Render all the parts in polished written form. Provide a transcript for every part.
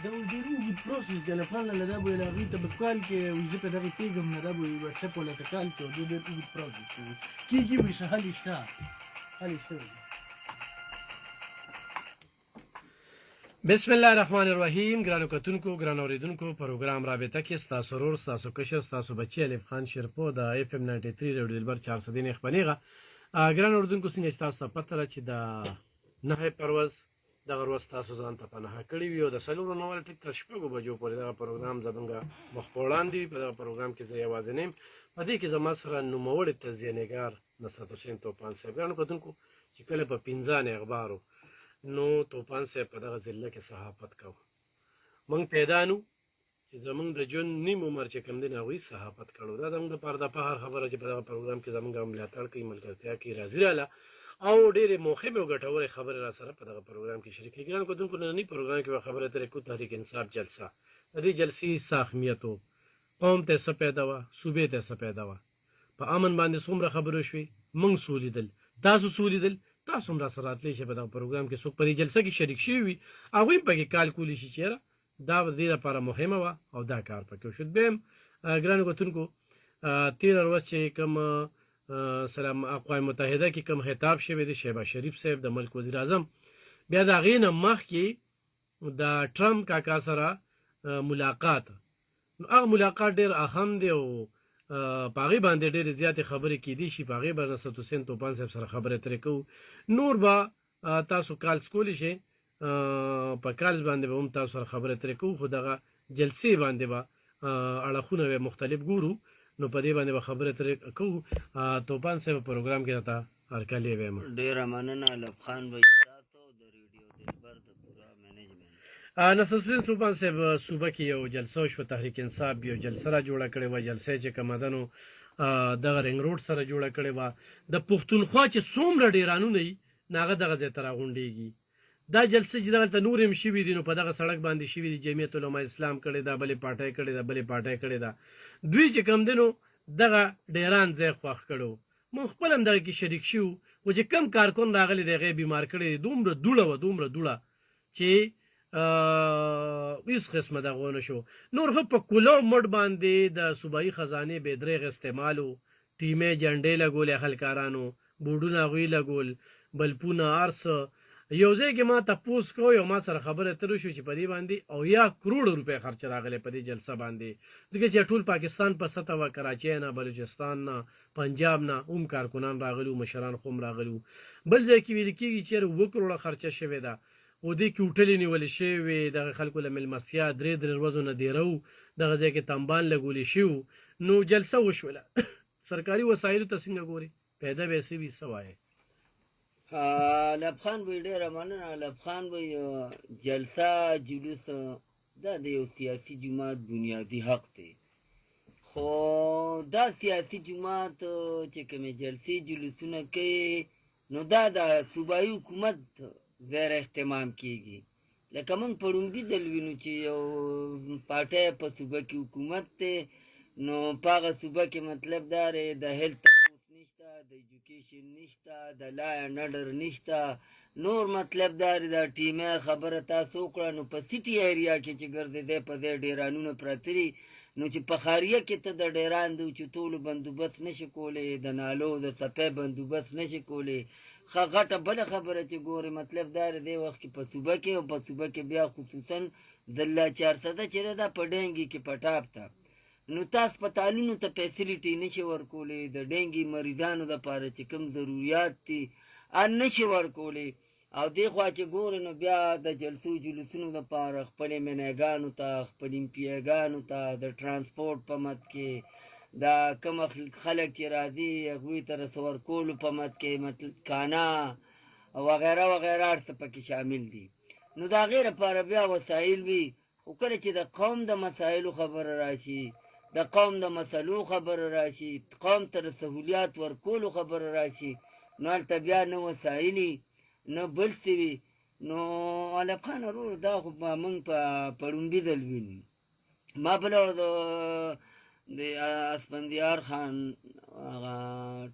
دا ډېر اوږد پروسس دی لفان له دا به یې هغوی ته به کال کې زه په دغې کېږم نه دا به یې وټساپ ولا ته کال کې ډېر اوږد پروسس دی کېږي به ښه حل یې شته حل یې شته بسم الله الرحمن الرحیم. ګرانو کتونکو ګرانو اوریدونکو پروګرام رابطه کې ستاسو ورور ستاسو کشر ستاسو بچی الف خان شیرپو د اف ام 93 ریډیو دلبر 400 نه خبرېغه. ګرانو اوریدونکو څنګه تاسو ته پته را چې د نه پرواز دغه ورځ تاسو ځان ته پناه کړی وي او د څلورو نو ټیک تر شپږو بجو پورې دغه پروګرام زمونږ مخ په وړاندې په دغه پروګرام کې زه یوازې نه یم. په دې کې زما سره نوموړی تزیینګار نصرت حسین توپان صاحب. ګرانو کتونکو چې کله په 15 اخبارو نو توپان صاحب په دغه ضلع کې صحافت کوو. موږ پیدا نو چې زمونږ د ژوند نیم عمر چې کوم دی نه هغوی صحافت کړو. دا زموږ دپاره د فخر خبره چې په دغه پروګرام کې زمونږ ملاتړ کوي ملګرتیا کوي راځي راله او ډېرې مهمې او ګټورې خبرې را سره په دغه پروګرام کې شریکوي. ګرانو کتونکو ننني پروګرام کې به خبره ترې کوو تحریک انصاف جلسه. د دې جلسې څه اهمیت و، قوم ته څه پیدا وه، صوبې ته څه پیدا وه، په امن باندې څومره خبرې شوې، موږ څه ولیدل، تاسو څه ولیدل. تاسو هم راسره راتلی شئ په دغه پروګرام کې څوک په دې جلسه کې شریک شوي وي هغوی هم پکې کال کولی شي چې یاره دا د دې لپاره مهمه وه او دا کار پکې وشو. دویم ګرانو کتونکو تېره ورځ چې کوم سره اقوام متحده کې کوم خطاب شوی دی شهباز شریف صاحب د ملک وزیر اعظم، بیا د هغې نه مخکې د ټرمپ کاکا سره ملاقات، نو هغه ملاقات ډېر اهم دی او په هغې باندې ډېرې زیاتې خبرې کیدی شي. په هغې به نصرت حسین توپان صاحب سره خبرې ترې کوو. نور به تاسو کالز کولی شئ، په کالز باندې به هم تاسو سره خبرې ترې کوو، خو دغه جلسې باندې به اړخونه به مختلف ګورو نو په دې باندې به خبرې ترې کوو. توپان صاحب پروګرام کې راته هرکلی ویم. ډېره مننه الف خان بھائی تاسو د ریډیو دلبر د پوره مینجمنټ. نصرت حسین توپان صاحب صوبه کې یو جلسه وشوه، تحریک انصاف یو جلسه را جوړه کړې وه. جلسه چې کمدنو دغه رنګ روډ سره جوړه کړې وه. د پښتونخوا چې څومره ډېرانونه وي نو هغه دغه ځای ته راغونډېږي. دا جلسه چې دغلته نور هم شوي دي نو په دغه سړک باندې شوي دي. جمعیت علما اسلام کړې ده، بلې پارټۍ کړې ده، بلې پارټۍ کړې ده. دوی چې کوم دی نو دغه ډیران ځای خوښ کړو. موږ خپل هم دغه کې شریک شو و چې کم کارکن راغلی دی هغې بیمار کړی دی. دومره دوړه وه دومره دوړه چې هېڅ قسمه دغه ونه شو. نور خو په کولو مټ باندې د صوبایي خزانې بې درېغ استعمال و. ټیمې جنډې لګولې خلکارانو، بورډونه هغوی لګول، بلپونه هر څه. یو ځای کې ما تپوس کو یو ما سره خبره تر شو چې په دې باندې 80 کروڑ روپۍ خرچ راغلی په دې جلسه باندې، ځکه چې ټول پاکستان په سطح وه، کراچۍ نه، بلوچستان نه، پنجاب نه هم کارکنان راغلي وو، مشران خو هم راغلي وو. بل ځای کې ویل کېږي چې 2 کروړه خرچه شوې ده او دې کې هوټلې نیولې شوې وې، دغه خلکو له میلمستیا 3 ورځو نه دیره وو، دغه ځای کې تنبان لګولې شوي. نو جلسه وشوله. سرکاري وسایلو ته څنګه ګورې پیدا به یې څه وي څه وایې؟ الف خان بھائی ډېره مننه الف خان بھائی. جلسه جلوس دا د یو سیاسي جماعت بنیادي حق دی، خو دا سیاسي جماعت چې کومې جلسې جلوسونه کوي نو دا د صوبایي حکومت زیر اهتمام کېږي. لکه موږ په ړومبي ځل وینو چې یو پارټۍ په صوبه کې حکومت دی نو په هغه صوبه کې مطلب دا دی د هیلت نشته، د ایجوکیشن نشته، د لا اینډ اډر نشته. نور مطلب دا دی د ټیمه خبره تاسو وکړه نو په سیټي ایریا کې چې ګرځېدی په ځای ډیرانونه پراته دي نو چې په خاریه کې ته د ډیران د اوچتولو بندوبست نشي کولی، د نالو د څپۍ بندوبست نشي کولی. ښه غټه بله خبره چې ګورې مطلب دا دی دې وخت کې په صوبه کې او په صوبه کې بیا خصوصا د لا 400 چې دی دا په ډینګي کې پټاپ ته نو تا هسپتالونو ته فیسیلیټي نشي ورکولی، د ډینګي مریضانو دپاره چې کوم ضروریات دي نشي ورکولی. او دې خوا چې ګورې نو بیا د جلسو جلوسونو دپاره خپلې مینیګانو ته، خپلې امپیګانو ته د ټرانسپورټ په مد کې دا کوم خلک چې راځي هغوی ته رسه ورکولو په مد کې مطلب کانا وغیره وغیره هر څه پکې شامل دي. نو د هغې لپاره بیا وسایل وي، خو کله چې د قوم د مسایلو خبره راشي، د قوم د مسلو خبره راشي، قوم ته د سهولیات ورکولو خبره راشي نو هلته بیا نه وسایلي نه بل څه وي. نو الف خان ورور دا خو موږ په ړومبي ځل وینو. ما بله ورځ د اسفندیار خان هغه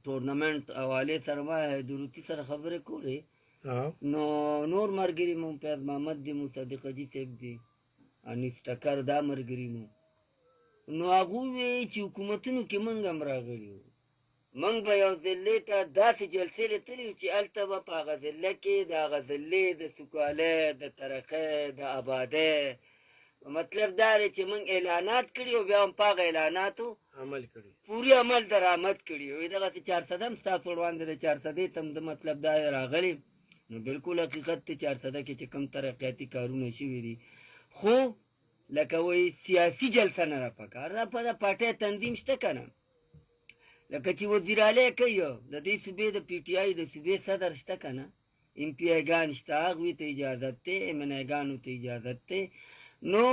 ټورنمنټ حوالې سره ما دروتي سره خبرې کولې نو نور ملګري ممتاز محمد دی، مصدق حاجي صاحب دی، انیس ټکر دا ملګري مو. نو هغوی وی چې حکومتونو کې موږ هم راغلي وو، موږ به یو ضلع ته داسې جلسې لیدلې وو چې هلته به په هغه ضلع کې د هغه ضلع د سوکالۍ، د ترقۍ، د آبادۍ مطلب دا دی چې موږ اعلانات کړي او بیا هم په هغه اعلاناتو عمل کړي، پوری عمل درآمد کړي وي. دغسې 400 هم ستاسو وړاندې د 400 ته هم د مطلب دا راغلی. نو بلکل حقیقت دی 400 کې چې کوم ترقیاتي کارونه شوي دي، خو لکه وایي سیاسي جلسه نه راپکار ده. په د پارټۍ تنظیم شته که نه، لکه چې وزیرالی کوي د دې صوبې د پی ټي آی د صوبې صدر شته که نه، ایم پی آیګان شته، هغوی ته اجازت دی، ایم ان آیګانو ته اجازت دی. نو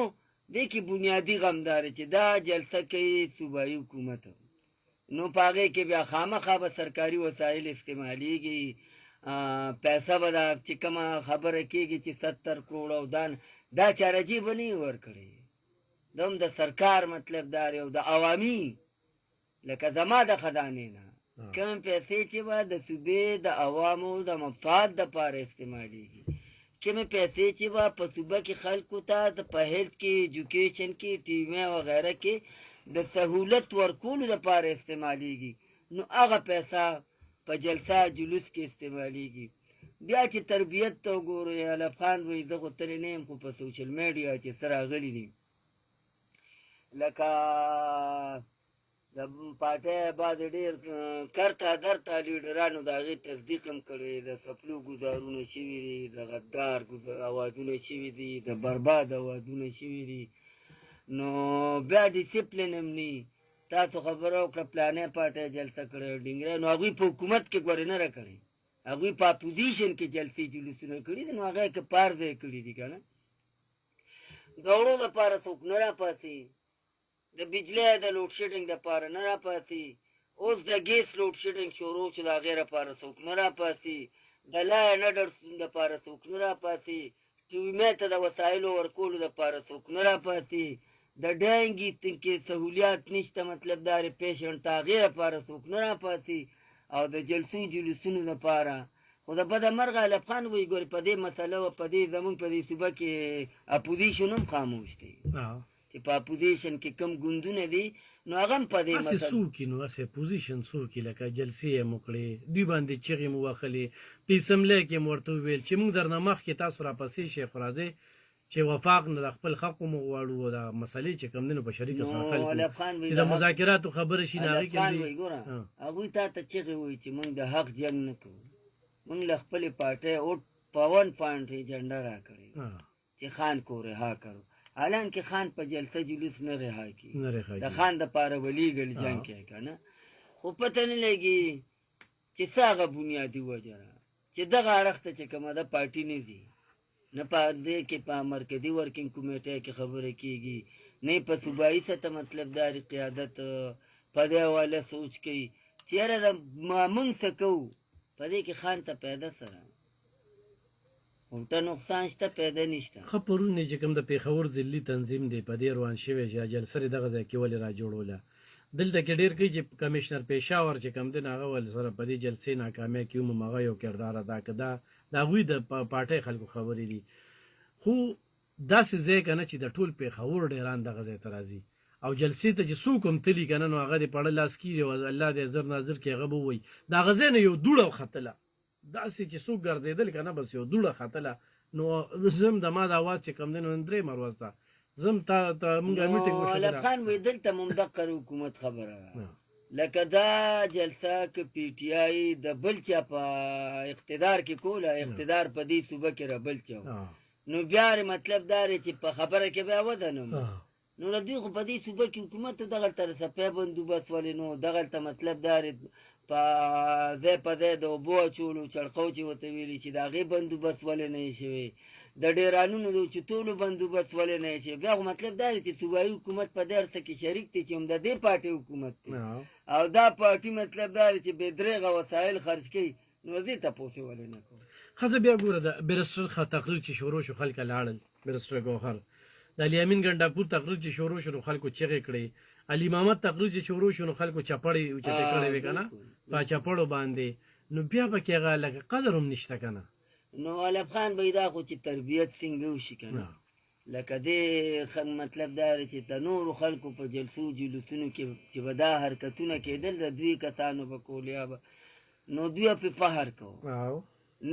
دې کې بنیادي غم دا دی چې دا جلسه کوي صوبایي حکومت، نو په هغې کې بیا خامخا به سرکاري وسایل استعمالیږي، پیسه به دا چې کومه خبره کېږي چې 70 کروړ او دا چارجي به نه یې ورکړی، دا هم د سرکار مطلب دا دی او د عوامي لکه زما د خزانې نه کوم پیسې چې به د صوبې د عوامو د مفاد دپاره استعمالیږي، کومې پیسې چې به په صوبه کې خلکو ته په هیلث کې، ایجوکیشن کې، ټیمه وغیره کې د سهولت ورکولو دپاره استعمالیږي، نو هغه پیسه په جلسه جلوس کې استعمالیږي. بیا چې تربیت ته وګورئ، علف خان وایي زه خو تللی نه یم، خو په سوشل میډیا چې څه راغلي دي، لکه د پارټۍ بعضې ډېر کرته درته لیډرانو د هغې تصدیق هم کړی، د څپلو ګزارونه شوي دي، د غدار اوازونه شوي دي، د برباد اوازونه شوي دي. نو بیا ډیسپلین هم نه وي. تاسو خبره وکړه پلانې پارټۍ جلسه کړې ډینګره، نو هغوی په حکومت کې ګورې نه را کړی، هغوی په اپوزیشن کې جلسې جلوسونه کړي دي، نو هغه یې که پار ځای کړي دي که نه. د وړو دپاره څوک نه را پاسي، د بجلی د لوډ شیډنګ دپاره نه را پاسي، اوس د ګیس لوډ شیډنګ شروع شو، د هغې دپاره څوک نه را پاسي، د لاین اډر دپاره څوک نه را پاسي، ټیومې ته د وسایلو ورکولو دپاره څوک نه را پاسي، د ډینګي کې سهولیات نشته، مطلب دا دی پیشنټ ته هغې دپاره څوک نه را پاسي، او د جلسو جلوسونو دپاره. خو د بده مرغه علف خان وایي ګورې په دې مسله و په دې زمونږ په دې صوبه کې اپوزیشن هم خاموش دی، چې په اپوزیشن کې کم ګوندونه دي نو هغه هم په دې هسې څوک یې نو هسې اپوزیشن څوک یې لکه جلسې یې مو کړې، دوی باندې چغې مو وهلې، په اسمبلی کې مو ورته وویل چې موږ درنه مخکې تاسو راپسې شئ، خو راځئ چې وفاق نه د خپل حقو مو غواړو او د مسلې چې کوم دی نو په شریکه سره حل کړو، چې د مذاکراتو خبره شي نه هغې کې ګوره هغوی تا ته چغې وایي چې موږ د حق جنګ نه کوو، موږ له خپلې پارټۍ اوټ په 1 پوینټ ایجنډا را کړې چې خان کو رها کړو، حالانکه خان په جلسه جلوس نه رها کړي، د خان دپاره به لیګل جنګ کوي که نه، خو پته نه لګي چې څه هغه بنیادي وجه ده چې دغه اړخ ته چې کومه ده پارټي نه ځي، نه په دې کې په مرکزي ورکینګ کمیټۍ کې خبره کېږي، نه په صوبایي سطح مطلب دا قیادت په دې حواله سوچ کوي چې یاره د موږ څه کوو، په دې کې خان ته پیدا سره الټه نقصان شته، پیدا نشته. ښه پرون یې چې کوم د پېښور ضلعي تنظیم دی په دې روان شوی چې جلسه یې دغه ځای کې ولې را جوړوله، دلته کې ډېر کوي چې کمیشنر پېښور چې کوم دی نو هغه ول سره په دې جلسې ناکامۍ کې هم هغه یو کردار ادا کړه، د هغوی د پارټۍ خلکو خبرې دي، خو داسې ځای که نه چې د ټول پېښور ډېران دغه ځای ته راځي او جلسې ته چې څوک هم تلي که نه نو هغه دې پړه لاس کېږي او الله دې زر ناظر کې هغه به ووایي د هغه ځای نه یو دوړه ختله، داسې چې څوک ګرځېدل که نه بس یو دوړه ختله، نو زم د ما د اواز چې کوم دی نو درېیمه ورځ ته زم تا مونږ میټینګ وشو. علف خان وایي دلته مو مدقه حکومت خبره لکه دا جلسه که پی ټي آی د بل چا په اقتدار کې کوله، اقتدار په دې صوبه کې را بل چا نو بیا مطلب دا دی چې په خبره کې بیا ودانم، نو د دوی خو په دې صوبه کې حکومت دغلته رسپی بندوبست ولې نو دغلته مطلب دا دی په ځای په ځای د اوبو اچولو چړقو چې ورته ویلي چې د هغې بندوبست ولې نه یې شوی، د ډیرانونو د اوچتولو بندوبست ولې نه یې شوی، بیا خو مطلب دا دی چې صوبایي حکومت په دې هرڅه کې شریک دی چې هم د دې پارټۍ حکومت دی او دا پارټي مطلب دا دی چې بې درېغه وسایل خرڅ کوي، نو دې تپوس یې ولې نه کوو. ښځه بیا ګوره د بیرسټر تقریر چې شروع شو خلکه لاړل، بیرسټر ګوهر د علي امین ګنډاپور تقریر چې شروع شو نو خلکو چغې کړې، علي محمد تقریر چې شروع شو نو خلکو چپړې اوچتې کړې وې که نه په چپړو باندې، نو بیا پکې هغه لکه قدر هم نشته که نه. نو علف خان به دا خو چې تربیت څنګه وشي که نه، لکه دې مطلب دا دی چې د نورو خلکو په جلسو جلوسونو کې چې به دا حرکتونه کېدل د دوی کسانو به کول یا به نو دوی پې فخر کوو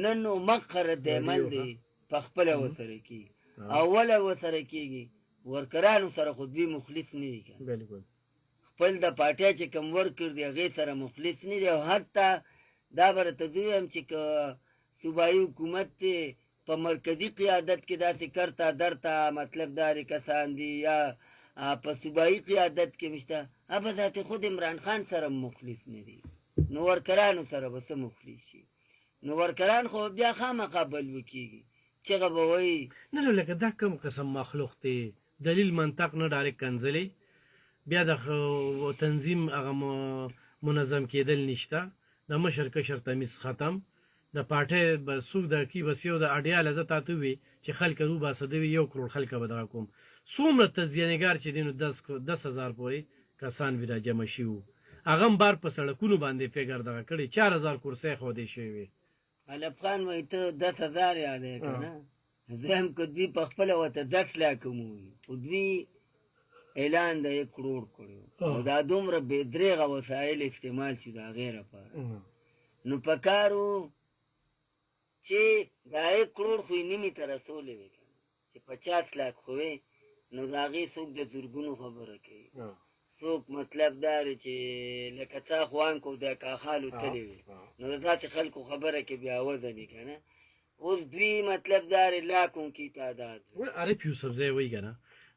نن نو مقر دیمل دی په خپله ورسره کېږي اوله ورسره کېږي ورکرانو سره خو دوی مخلص نه دي که خپل د پاټۍ چې کوم ورکر دی هغې سره مخلص نه دی او حتی دا به راته زه ویم چې که صوبایي حکومت دی په مرکزي قیادت کې داسې کرتا درته مطلب دارې کسان دي یا په صوبایي قیادت کې مشته هغه ذاتې خود عمران خان سره مخلص نه دي نو ورکرانو سره به څه مخلص شي نو ورکران خو بیا خامخا بلو کېږي چغه به وایي نه نو لکه دا کوم قسم مخلوق دی دلیل منطق نه ډایرکټ کنځلې بیا د تنظیم هغه منظم کېدل نشته د مشر کشر تمیز ختم د پاټۍ به څوک د کې بس یو د اډیاله زه تاته ووي چې خلک روباسه دوي 1 کروړ خلکه به دغه کوم څومره تزیانګار چې دی نو 10,000 پورې کسان به را جمع شي وو هغه هم بار په سړکونو باندې فګر دغه کړي 4,000 کرسۍ ښودې شوې وې علب خان وایي ته 10,000 یادوې که نه زه هم که دوی په خپله ورته 10 لاکه مو وي خو دوی اعلان د 1 کروړ کړی او دا دومره بې درېغه وسایل استعمال شي د هغې لپاره نو په کار و چې دا 1 کروړ خو یې نیمې ته رسولې وې که چې 50 لاک خو وې نو د هغې څوک د زرګونو خبره کوي څوک مطلب دا دی چې لکه تا خوان کو د کاخالو تلې وې نو د داسې خلکو خبره کې بیا وزنې که نه اوس دوی مطلب دا دی لاکو کې تعداد عارف یوسف ځای وایي که نه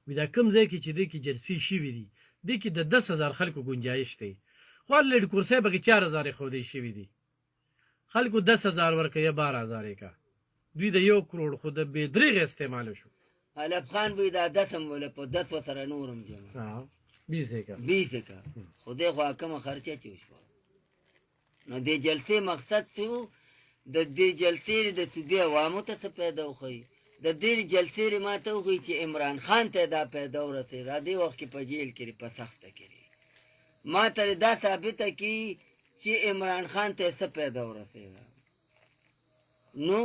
وي دا کوم ځای کې چې دی کې جلسې شوي دي دې کې د 10,000 خلکو ګنجایش دی خو لږ کرسۍ پکې 4,000 ښودې شوي دي خلکو 10,000 ورکه یا 12,000 کا دوی د 1 کروړ خو د بې درېغه استعمال شو علب خان به دا 10 هم ولا په 10 سره نورم جمع 20 کا خو دې خو کومه خرچه چې وشو نو دې جلسې مقصد څه د دې جلسې د صوبې عوامو ته څه پیدا وخی د دې جلسې ما ته وخی چې عمران خان ته دا پیدا ورسېده دې وخت کې په جیل کې په سخته کې ما ته دا ثابته کی چې عمران خان ته څه پیدا ورسېده نو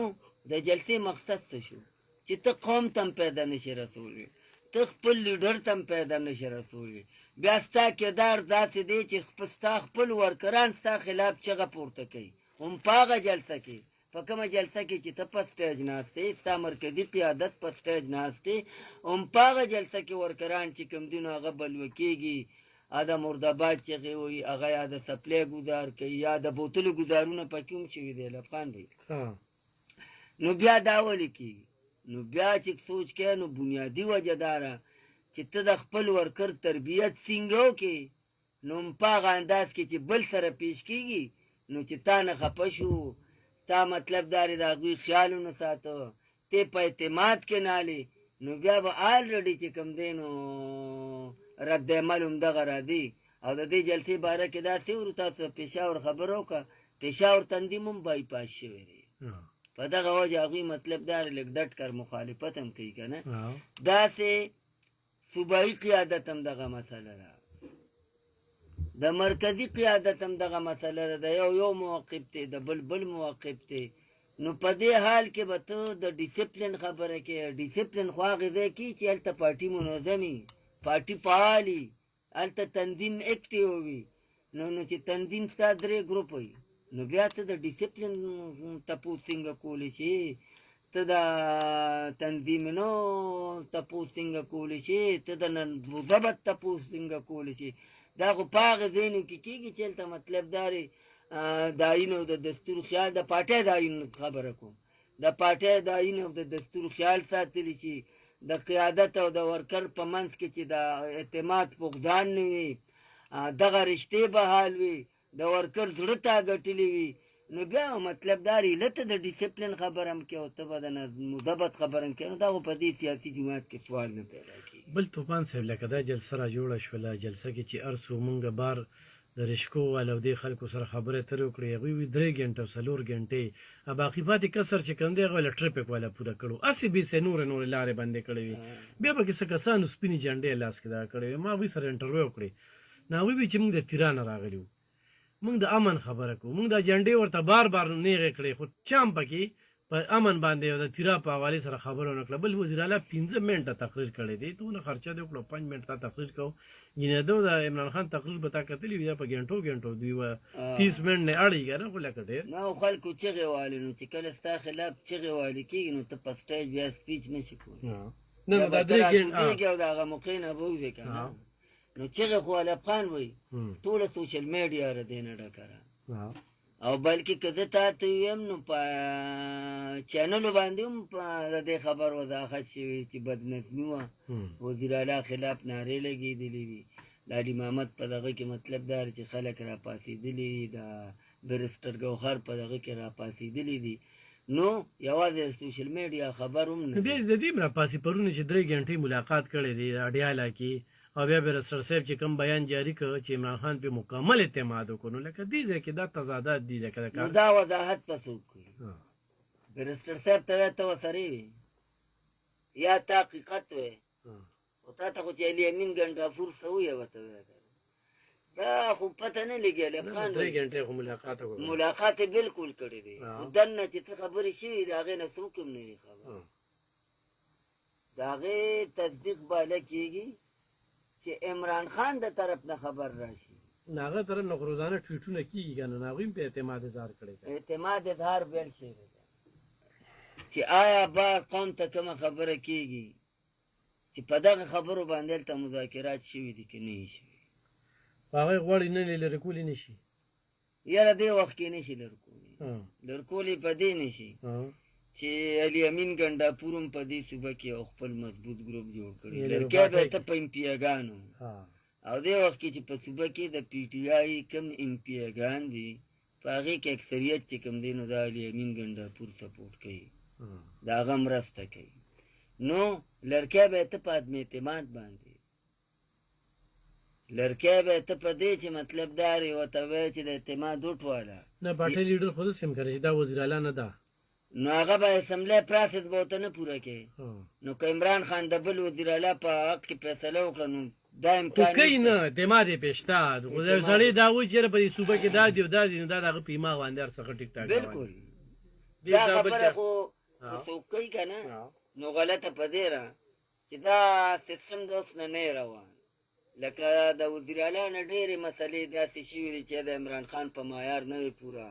د جلسې مقصد څه شو چې ته قوم تم پیدا نشي رسولې ته خپل لیډر تم پیدا نشي رسولې بیا ستا کردار داسې دی چې ستا خپل ورکران ستا خلاف چغه پورته کوي هم په هغه جلسه کې په کومه جلسه کې چې ته په سټیج ناست یې ستا مرکزي قیادت په سټیج ناست دی هم په هغه جلسه کې ورکران چې کوم دي نو هغه بلوه کېږي د مرداباد چغې وایي هغه یا د سپلی ګزار کوي یا د بوتلو ګزارونه پکې هم شوي دی لفخان دی نو بیا دا ولې کېږي نو بیا چې سوچ کوې نو بنیادي وجه دا ده چې ته د خپل ورکر تربیت څنګه وکړې نو په هغه انداز کې چې بل سره پیش کېږي نو چې تا نه خفه شو تا مطلب دا دی د هغوی خیال ونه ساته ته په اعتماد کې نالې نو بیا به آلرډي چې کوم دی نو رد عمل همدغه راځي او د دې جلسې باره کې داسې ورو تاسو پېښور خبره وکړه پېښور تنظیم هم بایپاس شوی دی په دغه وجه هغوی مطلب دا لږ ډټ کر مخالفت هم کوي که نه داسې صوبایي قیادت هم دغه مسله ده د مرکزي قیادت هم دغه مسله ده د یو موقف دی د بل موقف دی نو په دې حال کې به ته د ډیسپلین خبره کې ډیسپلین خو هغې ځای کې چې هلته پارټي منظمي پارټي فعالي هلته تنظیم اکټیو وي نو چې تنظیم ستا 3 ګروپ وي نو بیا ته د ډیسپلین تپوس څنګه کولی شي ته د تنظیم نو تپوس څنګه کولی شي ته د ضبط تپوس څنګه کولی شي دا خو په هغه ځایونو کې کېږي چې هلته مطلب دا دی د آیین او د دستور خیال د پاټۍ د آیین خبره کوم د پاټۍ د آیین او د دستور خیال ساتلی شي د قیادت او د ورکر په منځ کې چې د اعتماد فقدان نه وي دغه رشتې بحال وي د ورکر زړه ته ګټلې وي نو بیا مطلب دا ریلته د ډیسپلین خبره هم کې او ته به د مثبت خبره هم کې نو دا خو په دې سیاسي جماعت کې سوال نه پیدا کېږي بل طوفان صاحب لکه دا جلسه را جوړه شوله جلسه کې چې هر څو مونږ بار د رشکو والا او دې خلکو سره خبرې اترې وکړې هغوی وي 3 ګنټې او 4 ګنټې باقي پاتې کسر چې کوم دی هغه له ټریفک والا پوره کړو هسې بېسې نورې لارې بندې کړې وي بیا پکې څه کسانو سپینې جنډې لاس کې دا کړې وي ما هغوی سره انټرویو وکړې نو هغوی وي چې مونږ د تیرانه راغلي وو مونږ د امن خبره کوو مونږ دا جنډې ورته بار نیغې کړې خو چا هم پکې په امن باندې او د تیرا په حواله سره خبرونه کړه بل وزیر اعلی 15 منټه تقریر کړی دی ته نه خرچه دی کړو 5 منټه تقریر کو ینه د عمران خان تقریر بتا کتلی وی په غنټو دی و 30 منټ نه اړی کنه خو لکه ډیر نو خلکو چغې والي نو چې کله ستا خلاف چغې والي کېږي نو ته په سټیج بیا سپیچ نشي کولی نه یا دا به ته درې راکوزېږې او د هغه موقع نه به وځې که نه نو چغې خو الافغان وایي ټوله سوشل میډیا را دی نه ډکه را او بلکې که زه تا ته ویم نو په چینلو باندې هم د دې خبر وضاحت شوی چې بدنظمي وه وزیر اعلی خلاف نارې لګېدلې دي د علي محمد په دغه کې مطلب دا چې خلک را پاڅېدلي دي د برسټر ګوهر په دغه کې را پاڅېدلي دي نو یوازې سوشل میډیا خبر هم نه دی د دې را پاسې پرونه چې 3 غنټې ملاقات کړې دی اډیاله کې او بیا برسټر صاحب چې کوم بیان جاری کړ چې عمران خان په مکمل اعتماد وکړو لکه دې ځکه دا تضادات دي لکه نو دا وضاحت په څوک کوي برسټر صاحب ته ته وسرې وي یا تا حقیقت وي او تا ته خو چې علي امین ګنډافور څه ویې ورته دا خو پته نه لګي الافغان 3 غنټې خو ملاقات وکړو ملاقات یې بالکل کړی دی دننه چې څه خبرې شوي د هغې نه څوک هم نه وي خبر د هغې تصدیق باله کېږي چې عمران خان د طرف نه خبر راشي هغه طرف نه روزانه ټویټونه کېږي که نه هغوی هم په اعتماد اظهار کړی دی اعتماد اظهار بل شی دی چې آیا بار قوم ته کومه خبره کېږي چې په دغه خبرو باندې هلته مذاکرات شوي دي که نه یې شوي هغوی غواړي نن یې لرې کولی نه شي یاره دې وخت کې نه شي لرې کولی په دې نه شي چې علي امین ګنډاپور هم په دې صوبه کې یو خپل مضبوط ګروپ جوړ کړی لرکیا به ته په امپیاګانو او دې وخت کې چې په صوبه کې د پی ټي آی کم امپیاګان دي په هغې کې اکثریت چې کوم دی نو د علي امین ګنډاپور سپورټ کوي د هغه مرسته کوي نو لرکیا به ته په عدم اعتماد باندې لرکیا به ته په دې چې مطلب دا دی ورته وایي چې د اعتماد وټواله نه پارټۍ لیډر خو داسې هم کوي چې دا وزیر اعلی نه ده نو هغه به اسمبلی پراسس به ورته نه پوره کوي نو که عمران خان د بل وزیر اعلی په حق کې فیصله وکړه نو دا امکان کوي نه اعتماد یې پېشته خو یو سړی دا وایي چې یاره په دې صوبه کې دا دی او دا دی نو دا د هغه په ایماغ باندې هر څه ښه ټیک ټاک بالکل دا خبره خو څوک کوي که نه نو غلطه په دې را چې دا سیسټم د اوس نه نه روان لکه د وزیر اعلی نه ډېرې مسلې داسې شوي دي چې د عمران خان په معیار نه وي پوره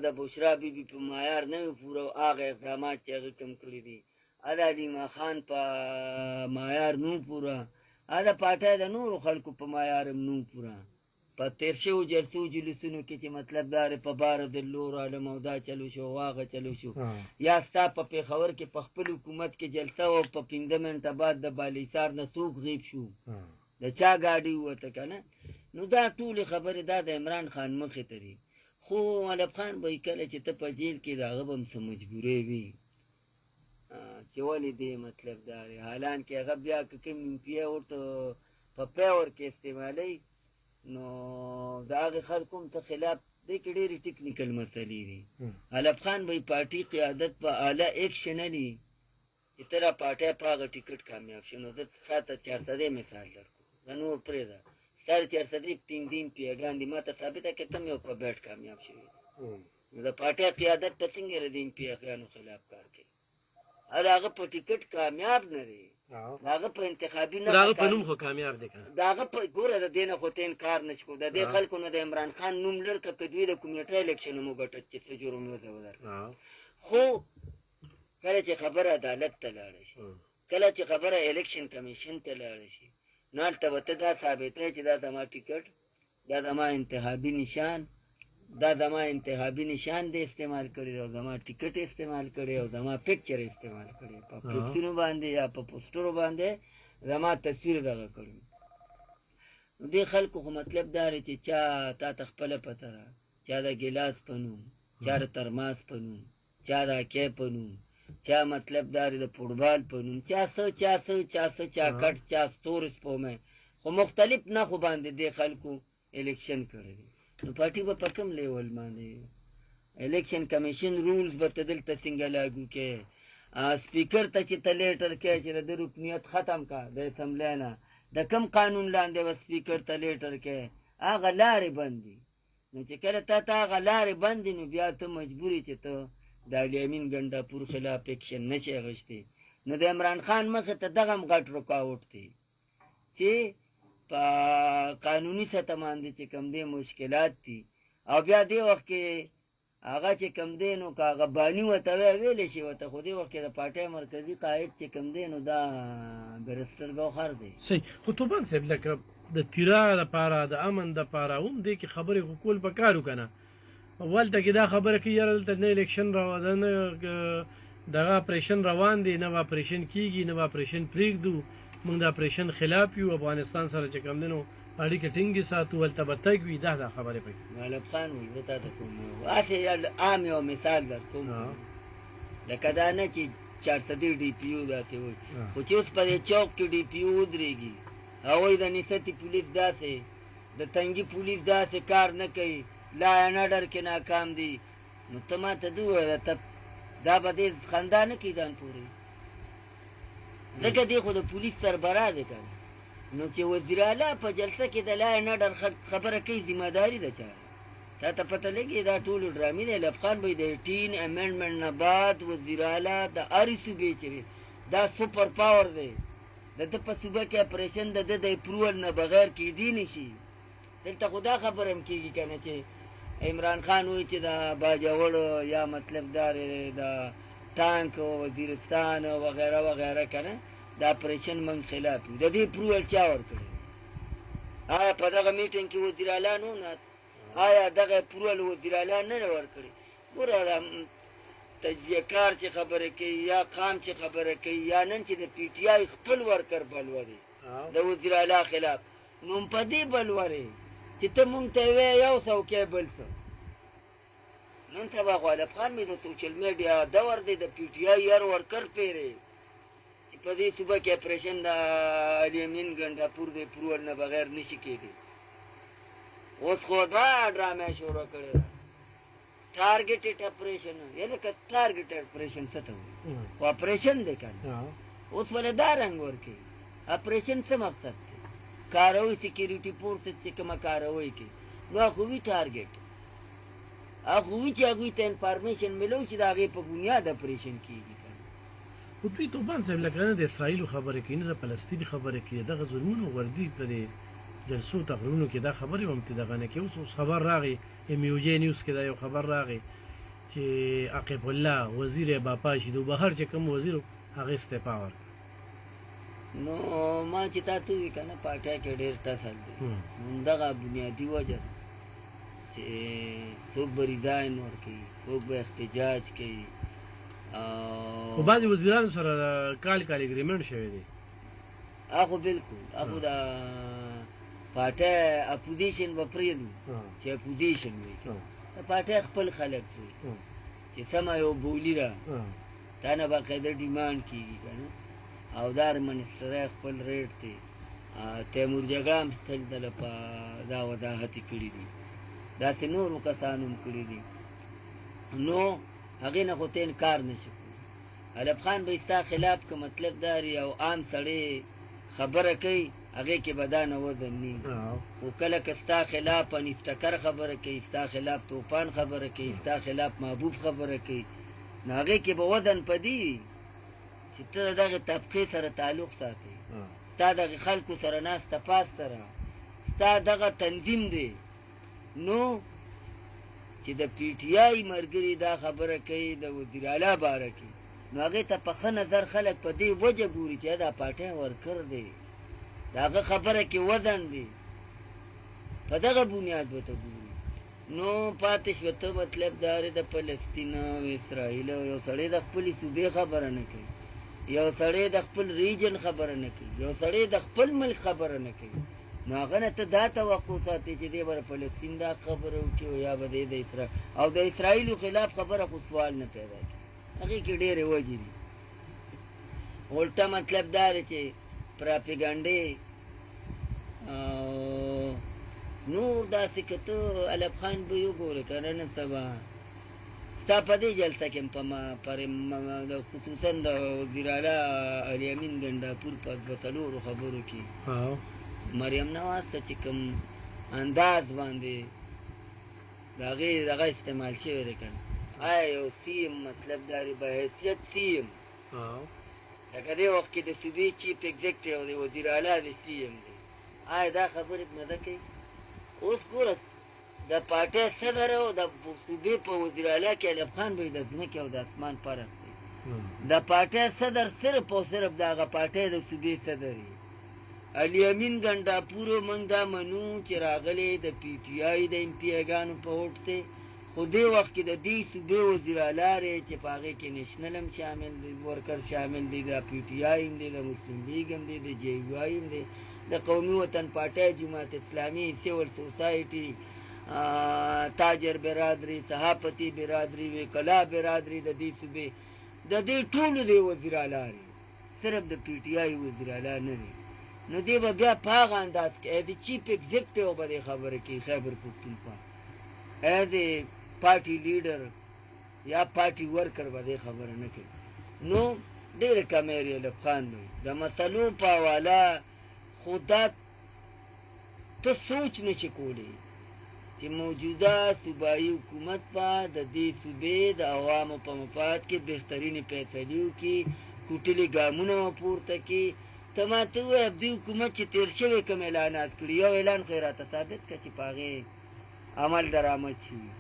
د بشرا بیبي په معیار نه وي پوره هغه اقدامات چې هغه کم کړي دي د علیما خان په معیار نه پوره د پاټۍ د نورو خلکو په معیار هم نه پوره په تېر شوو جلسو جلوسونو کې چې مطلب دا په باره د لور عالم او دا چلو شو واغه چلو شو یا ستا په پېښور کې په خپل حکومت کې جلسه و په 15 منټه بعد د بالیسار نه څوک غیب شو د چا ګاډي ووته که نه نو دا ټولې خبرې دا د عمران خان مخې ته دي خو الافغان به کله چې ته په جیل کې د هغه به هم څه مجبورۍ وي چې ولې دې مطلب دا دی حالان کې هغه بیا که کوم امپیا ورته په پیور کې استعمالوي نو د هغې خلکو هم ته خلاف دې کې ډېرې ټیکنیکل مسلې دي الافغان به پارټي قیادت په اعلی ایکشن لي چې ته را پاټۍ په هغه ټیکټ کامیاب شي نو زه ساته 400 مثال درکړو دا نور پرېږده ستا د 400 15 امپیاګان دي ما ته ثابته کړه کوم یو په بیټ کامیاب شوي نو د پاټۍ قیادت په څنګه د امپیاګانو خلاف کار کوي د هغه په ټیکټ کامیاب نه دی د هغه په انتخابي نه د هغه په نوم خو کامیاب دی که د هغه په ګوره د دې نه خو ته انکار نه شي کوو د دې خلکو نه د عمران خان نوم لر که دوی د کمیټه الیکشن هم وګټه چې څه جرم وځه ودرکړه خو کله چې خبره عدالت ته لاړه شي کله چې خبره الیکشن کمیشن ته لاړه شي نو هلته به ته دا ثابتوي چې دا زما ټیکټ دا زما انتخابي نشان دا زما انتخابي نشان دی استعمال کړی او زما ټیکټ استعمال کړی او زما پکچر استعمال کړی په فلکسونو باندې یا په پوسټرو باندې زما تصویر دغه کړی نو دې خلکو خو مطلب دا دی چې چا تا ته خپله پته ده چا د ګیلاس په نوم چا د ترماس په نوم چا د اکۍ په نوم چا مطلب دا دی د فوټبال په نوم چا کټ چا ستوري سپومۍ خو مختلف نښو باندې دې خلکو الیکشن کړی دی نو پارټي به په کوم لیول باندې الیکشن کمیشن رولز به ته دلته څنګه لاګو کې سپیکر ته چې ته لیټر کې چې د رکنیت ختم کا د اسمبلی نه د کوم قانون لاندې به سپیکر ته لیټر کې هغه لارې بند دي نو چې کله تا ته هغه لارې بند دي نو بیا ته مجبوري چې ته د علي امین ګنډاپور خلاف اکشن نشي اخیستی، نو د عمران خان مخې ته دغه هم غټ رکاوټ دی چې په قانوني سطح باندې چې کوم دی مشکلات دي. او بیا دې وخت کې هغه چې کوم دی نو که هغه باني ورته ویلی شي ورته، خو دې وخت کې د پارټۍ مرکزي قاید چې کوم دی نو دا بیرسټر ګوهر دی. صحیح. خو توپان صاحب لکه د تیرا دپاره د امن دپاره هم دې کې خبرې خو کول پکار که نه، ولته کې دا خبره کوي یاره دلته نه الیکشن نه دغه اپریشن روان دی، نه اپریشن کېږي، نه اپریشن پرېږدو، موږ د اپریشن خلاف یو، افغانستان سره چې کوم دی نو اړیکې ټینګې ساتو، هلته به تګ وي. دا خبرې پکې ملک خان وایي زه تا ته کوم هسې عام یو مثال در کوم، لکه دا نه چې 400 ډي پي یو داسې وایي، خو چې اوس په دې چوک کې ډي پي یو ودرېږي، هغوی د نستی پولیس داسې د تنګي پولیس داسې کار نه کوي، لا این اډر کې ناکام دي، نو ته ما ته دې ووایه دا به دې خندا نه کوي ځان پورې، ځکه دې خو د پولیس سربراہ دی که نو چې وزیر اعلی په جلسه کې د لا این اډر خبره کوي، ذمه داري ده چا تا ته پته لګي دا ټول ډرامې دی. ایوب خان به د 18 امینډمنټ نه بعد وزیر اعلی د هرې صوبې چې دا سپر پاور دی، د ده په صوبه کې اپریشن د ده د اپروول نه بغیر کېدی نه شي. دلته خو دا خبره هم کېږي که نه چې عمران خان وایي چې د باجوړ یا مطلب دا د ټانک وزیرستان وغیره وغیره که نه د اپریشن من خلاف یو، د دې اپروول چا ورکړی؟ آیا په دغه میټینګ کې وزیر اعلی نه ناست؟ آیا دغه اپروول وزیر اعلی نه ورکړي؟ ګوره تجزیه کار چې خبره کوي یا قام چې خبره کوي یا نن چې د پی ټي آی خپل ورکر بلوه دی د وزیر اعلی خلاف، نو په دې بلوه دی چې ته مونږ ته وایې یو څه او کې بل څه. نن سبا خو ایوب خان مې د سوشل میډیا دور دی، د پی ټي آی هر ورکر پیرې چې په دې صوبه کې اپریشن د علي امین ګنډاپور د اپروول نه بغیر نشي کېدی. اوس خو دا ډرامه شروع کړې ده ټارګېټډ اپریشن، یعنې که ټارګېټ اپریشن څه ته وایي؟ خو اپریشن دی که نه، اوس ولې دا رنګ ورکوي؟ اپریشن څه مقصد دی؟ کاروي سیکیورټي فورسز چې کومه کاروي کوي نو هغه وي ټارګېټ، هغه وي چې هغوی ته انفارمیشن ملو چې د هغې په بنیاد اپریشن کېږي. خو دوی توپان صاحب لکه نه د اسرائیلو خبرې کوي، نه د فلسطین خبرې کوي، دغه ظلمونه وردي په دې جلسو تقریرونو کې دا خبرې هم ته دغه نه کوي. اوس خبر راغی ام یو جې نیوز کې دا یو خبر راغی چې عاقب الله وزیر باپاشي د بهر چې کوم وزیر هغه استعفا ورکړه. نو ما چې تا ته ووایي که نه پارټۍ کې ډېر ټسل دی، همدغه بنیادي وجه ده چې څوک به ریزاین ورکوي، څوک به احتجاج کوي. خو بعضې وزیرانو سره کال اګریمنټ شوی دی. هغه بالکل هغه د پارټۍ اپوزیشن به پرېږدو چې اپوزیشن وي، د پارټۍ خپل خلک وي چې سمه یو بولي ده تا نه باقاعده ډیمانډ کېږي که نه، او دا منسټرۍ خپل ریټ دی. تیمور جګړه هم سل ځله په دا وضاحتې کړي دي، داسې نورو کسانو هم کړي دي، نو هغې نه خو ته انکار نه شي کولی. ایوب خان به ستا خلاف که مطلب داري او عام سړی خبره کوي هغې کې به دا نه وزن نه وي، خو کله که ستا خلاف انسټکر خبره کوي، ستا خلاف توپان خبره کوي، ستا خلاف محبوب خبره کوي، نو هغې کې به وزن په دې وي چې ته د دغې طبقې سره تعلق ساتې، ستا دغې خلکو سره ناسته پاسته ده، ستا دغه تنظیم دی. نو چې د پی ټي آی ملګري دا خبره کوي د وزیر اعلی باره کې، نو هغې ته په ښه نظر خلک په دې وجه ګوري چې دا پارټۍ ورکر دی، د هغه خبره کې وزن دی، په دغه بنیاد به ته ګوري. نو پاتې شوه ته مطلب دا دی د فلسطین او اسرائیل یو سړی د خپلې صوبې خبره نه کوي، یو سړی د خپل ریجن خبره نه کوي، یو سړی د خپل ملک خبره نه کوي، نو هغه نه ته دا توقع ساتې چې دی به د فلسطین دا خبره وکړي یا به دی د اسرائیل او د اسرائیلو خلاف خبره خو سوال نه پیدا کړي. هغې کې ډېرې وجې دي. الټه مطلب دا دی چې پراپیګنډې نور داسې که ته ایوب خان به یې وګورې که نه نن سبا ستا په دې جلسه کې خصوصا د وزیر اعلی علي امین ګنډاپور په څلورو خبرو کې مریم نواز ته چې کوم انداز باندې د هغې دغه استعمال شوی دی که نه، آیا یو سیم مطلب دا دی به حیثیت سیم لکه دې وخت کې د صوبې چیف ایگزیکټیو دی وزیر اعلی د سیم دی آیا دا خبرې مده کوي اوس ګوره د پارټۍ صدر او د صوبې په وزیر اعلی کې ایوب خان به د ځمکې او د اسمان فرق دی د پارټۍ صدر صرف او صرف د هغه پارټۍ د صوبې صدر وي علي امین ګنډاپورو موږ دا منو چې راغلی د پي ټي آی د ایم پي ایګانو په هوټ دی خو دې وخت کې د دې صوبې وزیر اعلی دی چې په هغې کې نیشنل هم شامل دی ورکر شامل دی د پي ټي آی هم دی د مسلم لیگ هم دی د جے یو آی هم دی د قومي وطن پارټۍ جماعت اسلامي سیول سوسایټي تاجر برادری صحافتي برادری وکلا برادری د دې صوبې د دې ټولو دی وزیر اعلی دی صرف د پي ټي آی وزیر اعلی نه دی نو دی به بیا په هغه انداز کې د چیف ایگزیکټیو به دې خبره کوي خیبر پښتونخوا د پارټي لیډر یا پارټي ورکر به دې خبره نه کوي نو ډېره کمې ایوب خان دی د مسلو په حواله خو دا ته سوچ نشي کولی چې موجوده صوبایي حکومت به د دې صوبې د عوامو په مفاد کې بهترینې فیصلې وکړي کوټلې ګامونه پورته کړي ته ماته ووایه دې حکومت چې تېر شوی کوم اعلانات کړي یو اعلان خو یې راته ثابت کړه چې په هغې عمل درآمد شوي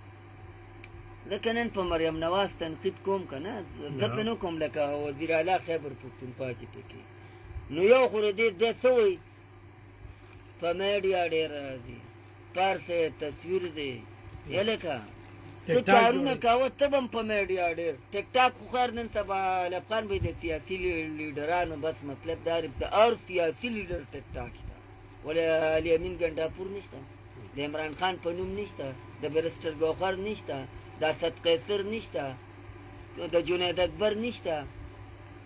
ځکه نن په مریم نواز تنقید کوم که نه زه پې نه کوم لکه وزیر اعلی خیبر پښتونخوا چې پکې نو یو خو دې څه وایي په میډیا ډېر راځي پارسه تصویر دی یلکه ته کارونه کوه ته به هم په میډیا ډېر ټیک ټاک خو خیر نن سبا ایوب خان به د سیاسي لیډرانو بس مطلب دا د هر سیاسي لیډر ټیک ټاک شته ولې علي امین ګنډاپور نشته د عمران خان په نوم نشته د بیرسټر ګوهر نشته د اسد قیصر نشته د جنید اکبر نشته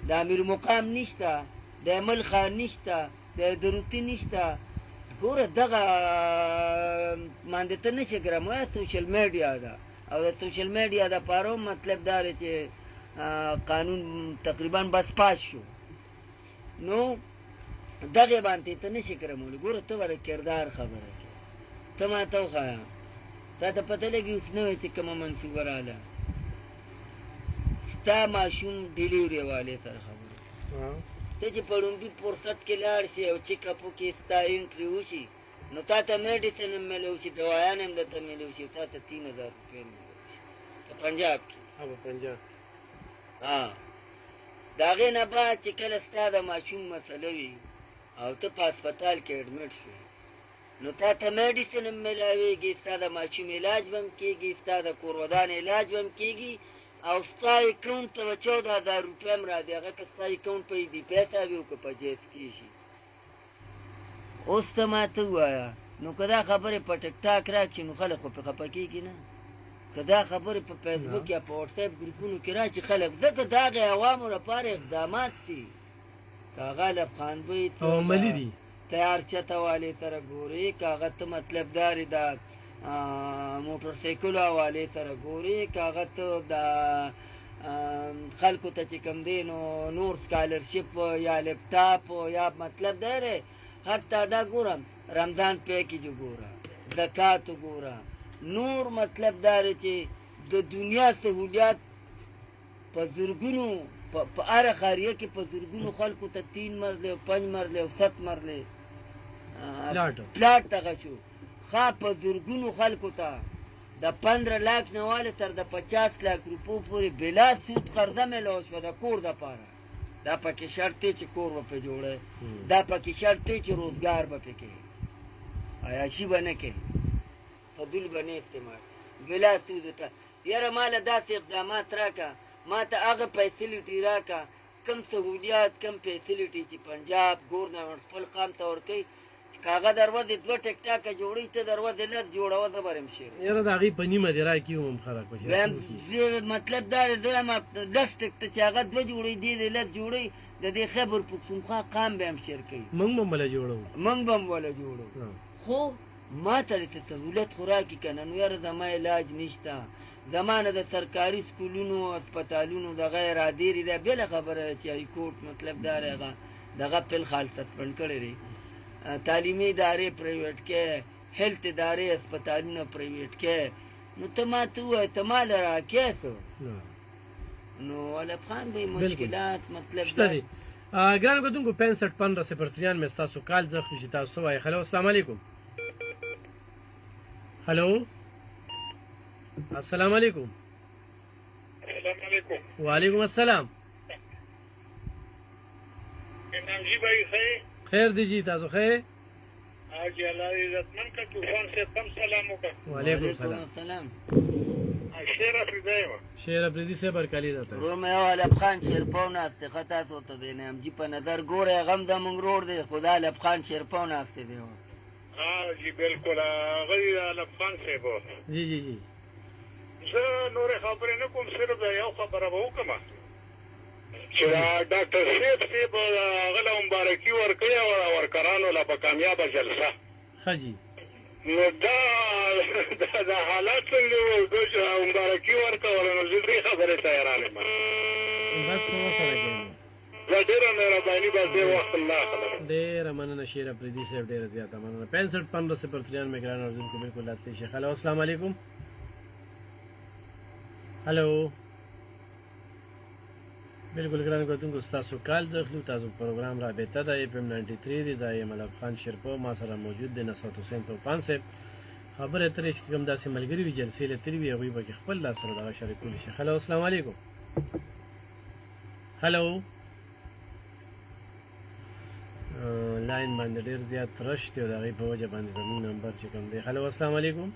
د امیر مقام نشته د امل خان نشته د دروتی نشته ګوره دغه باندې ته نشي ګرموه سوشل میډیا ده او د سوشل میډیا د پاره مطلب دا دی چې قانون تقریبا بس پاس شو نو دغې باندې ته نشي ګرمولی ګوره ته وره کردار خبره کوې ته ما ته وښایه تا ته پته لګي اوس نوی چې کومه منصوبه راله ستا ماشوم ډیلیوري والې سره خبره ته چې په لومړي فرصت کې لاړ شي او چیکاپ وکړې ستا انټري وشي نو تا ته میډیسن هم میلو شي دوایان هم درته میلو شي تا ته 3000 روپۍ میلو شي په پنجاب کې په پنجاب د هغې نه بعد چې کله ستا د ماشوم مسله وي او ته په هسپتال کې اډمټ شوې نو تا ته میډیسن هم میلاویږي ستا د ماشوم علاج به هم کېږي ستا د کور ودان علاج به هم کېږي او ستا اکاونټ ته به 14000 روپۍ هم راځي هغه که ستا اکاونټ په ایدي پیسه وي او که په جیز کې شي اوس ته ما ته ووایه نو که دا خبرې په ټک ټاک راکړي نو خلک خو پې خفه کېږي نه که دا خبرې په فیسبوک یا په واټساپ ګروپونو کې راچي خلک ځکه د هغې عوامو لپاره اقدامات دي که هغه ایوب خان بوی او عملي دي تیار چته والې سره ګورې که هغه ته مطلب دارې د موټر سایکلو حوالې سره ګورې که هغه ته د خلکو ته چې کوم دی نو نور سکالرشپ یا لیپټاپ یا مطلب دی حتی دا ګورم رمضان پیکیج وګوره زکات وګوره نور مطلب دا چې د دنیا سهولیات په زرګونو په هره خاریه کې په زرګونو خلکو ته 3 مرلې او 5 مرلې او 7 مرلې پلاټ دغه شو ښه په زرګونو خلکو ته د 15 لاک نه واله تر د 50 لاک روپو پورې بلا سود قرضه میلاو شوه د کور دپاره دا پکې شرط دی چې کور به پې جوړی دا پکې شرط دی چې روزګار به پې کوي عیاشي به نه کوي فضول به نه استعمال بلا سود ته یاره ما له داسې اقدامات راکه ما ته هغه فیسیلیټي راکه کم سهولیات کم فیسیلیټي چې پنجاب ګورنمنټ خپل قام ته ورکوي که هغه دروازې 2 ټک ټاکه جوړوي ته دروازې لږ جوړوه زه به رمشېر یاره د هغې په نیمه دې راکړي هم خلک مطلب دا دی دویم 10 ټک ته چې هغه 2 جوړوي دې دې لږ جوړوي د دې خیبر پښتونخوا قام به هم شیر کوي موږ به هم وله جوړوو موږ به هم وله جوړوو خو ما ته دې سهولت خو راکړي که نه نو یاره زما علاج نشته زما نه د سرکاري سکولونو هسپتالونو دغه ارادېرې ده بېله خبره ده چې هایکورټ مطلب دا دی هغه دغه فلخال سسپنډ کړی دی تعلیمي ادارې پرایویټ کې هیلت ادارې هسپتالونه پرایویټ کې نو ته ما ته ووایه ته ما له راکې څه نو نو علب خان به بالکل. مشکلات مطلب شته دي ګرانو کتونکو 65 15 093 مې ستاسو کال ځخ چې تاسو وایي هلو السلام علیکم هلو السلام علیکم السلام علیکم وعلیکم السلام امام جی بھائی خیر خیر دی جی تاسو خیر آج اللہ عزتمن کا طوفان سے تم سلاموں کا وعلیکم السلام السلام شیر افریدائی و شیر افریدی سے برکالی جاتا ہے ورور مې یو علب خان شیرپو ناسته ښه تاسو ته دی نعم جي په نظر ګوره غم د مونږ رور دی خو دا علب خان شیرپو ناسته دی ہاں جی بالکل غیر علب خان سے بو جی جی جی زه نور خبرې نه کوم صرف دا یو خبره به وکړم چې دا ډاکټر صاحب صاحب هغه له مبارکي ورکړې او ورکرانو له به کامیابه جلسه ها جی نو دا حالات څنګه وو د مبارکي ورکول نو زه دې خبرې ته حیران یم بس وسره کې زه ډېره مهرباني به ډېر وخت الله خبره ډېر مننه شیر افریدی صاحب ډېر زیاته مننه 65 15 093 میں ګران اردو کو بالکل لاته شیخ هلو السلام علیکم هلو بالکل ګران کوتونکو تاسو کال دخلو تاسو پروګرام را بهته د FM 93 دی دا یم علب خان شیرپو ما سره موجود دی نسبت حسین توپان صاحب خبره ترې چې کوم داسې ملګری وي جلسې له تری وي هغوی به خپل لاس سره دغه شریکول شي هلو السلام علیکم هلو لاین باندې ډېر زیات رش دی او د هغې په وجه باندې زموږ نمبر چې کوم دی هلو السلام علیکم